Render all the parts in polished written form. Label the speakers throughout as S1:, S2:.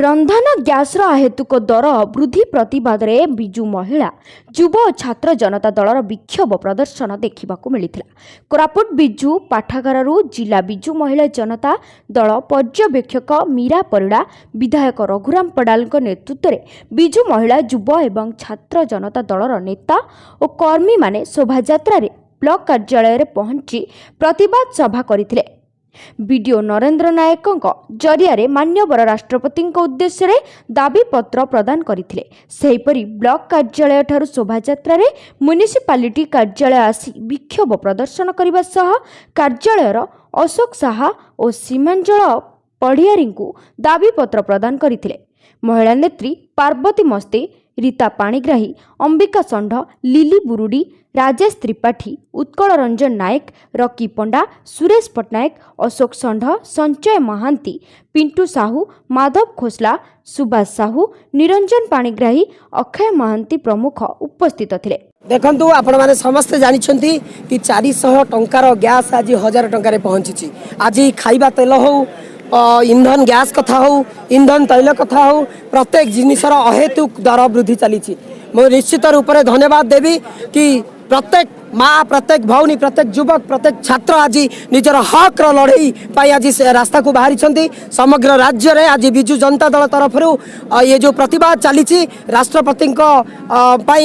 S1: रंधन gas अहेतुक दर वृद्धि प्रतिवाद में बिजु महिला युव और छात्र जनता दलर विक्षोभ प्रदर्शन देखा मिलता। कोरापुट बिजु पाठागार जिला बिजु महिला जनता दल पर्यवेक्षक मीरा परिड़ा विधायक रघुराम पडाल नेतृत्व में बिजु महिला युव एवं छात्र जनता दलर नेता और कर्मी माने शोभायात्रा ब्लॉक कार्यालय पहुंची प्रतिवाद सभा करथिले। वीडियो नरेंद्र नायक जरिया मान्यवर राष्ट्रपति उद्देश्य दाबी पत्र प्रदान करथिले। सेहीपरि ब्लॉक कार्यालय ठारू शोभायात्रा म्युनिसिपालिटी कार्यालय आसी विक्षोभ प्रदर्शन करने सह कार्यालयर अशोक साहा और सीमांचल पढ़ियारी दाबी पत्र प्रदान करथिले। महिला नेत्री पार्वती मस्ते, रीता पाणिग्राही, अंबिका षंढ, लिली बुरुडी, राजेश त्रिपाठी, उत्कल रंजन नायक, रकी पंडा, सुरेश पट्टनायक, अशोक षंढ, संजय महांती, पिंटू साहू, माधव खोसला, सुभाष साहू, निरंजन पाणिग्राही, अक्षय महांती प्रमुख उपस्थित थिले।
S2: देखंतु आपण माने समस्त जानिछंती कि 400 टंकार गैस आज 1000 टंकार पहुंची। आज खाइबा तेल हो, इंधन गैस कथा हो, इंधन तैल कथा हो, प्रत्येक जिनिसर अहेतुक दर वृद्धि चली। मैं निश्चित रूप से धन्यवाद देवी कि प्रत्येक माँ, प्रत्येक भौनी, प्रत्येक युवक, प्रत्येक छात्र आज निजर हक लड़ई पाई आज रास्ता को बाहरी। समग्र राज्य रे आज बिजु जनता दल तरफ ये जो प्रतिवाद चली राष्ट्रपति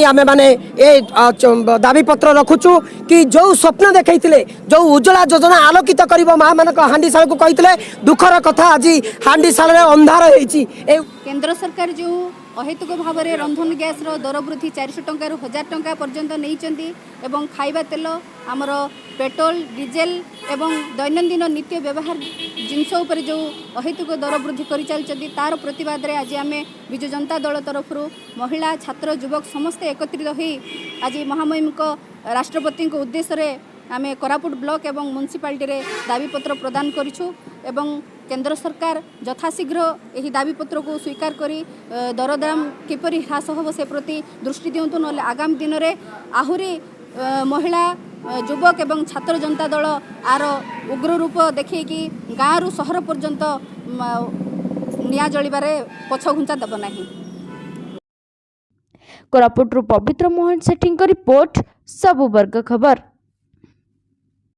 S2: आमे माने ए दाबी पत्र रखुचु कि जो स्वप्न देखते जो उज्ज्वला योजना आलोकित कर माँ मान हांडीशाल को कहते दुखर कथा आज हांडीशाल अंधार होती।
S3: केंद्र सरकार जो अहेतुक भाव में रंधन गैस दर वृद्धि 400 टंकार 1000 टंका पर्यंत नहीं एवं खाइबा तेल आमर पेट्रोल डीजेल एवं दैनंदिन नित्य व्यवहार जिनस उपर जो अहेतुक दर वृद्धि कर चलती तार प्रतिवाद रे आज आम बिजु जनता दल तरफ महिला छात्र युवक समस्ते एकत्रित हो आज महामहिम राष्ट्रपति उद्देश्य आम कोरापुट ब्लॉक एवं म्युनिसिपालिटी रे दाबी पत्र प्रदान करिछु एवं केंद्र सरकार यथाशीघ्र यही दाबी पत्र को स्वीकार करी दरदाम किपरि ह्रास हो से प्रति दृष्टि दिंतु न आगामी दिन में आहुरी महिला युवक एवं छात्र जनता दल आर उग्र रूप देखी कि गाँव सहर पर्यंत निया जलिबारे पछ घुंचा देव नहीं।
S1: कोरापुट पवित्र मोहन सेठी रिपोर्ट सब वर्ग खबर।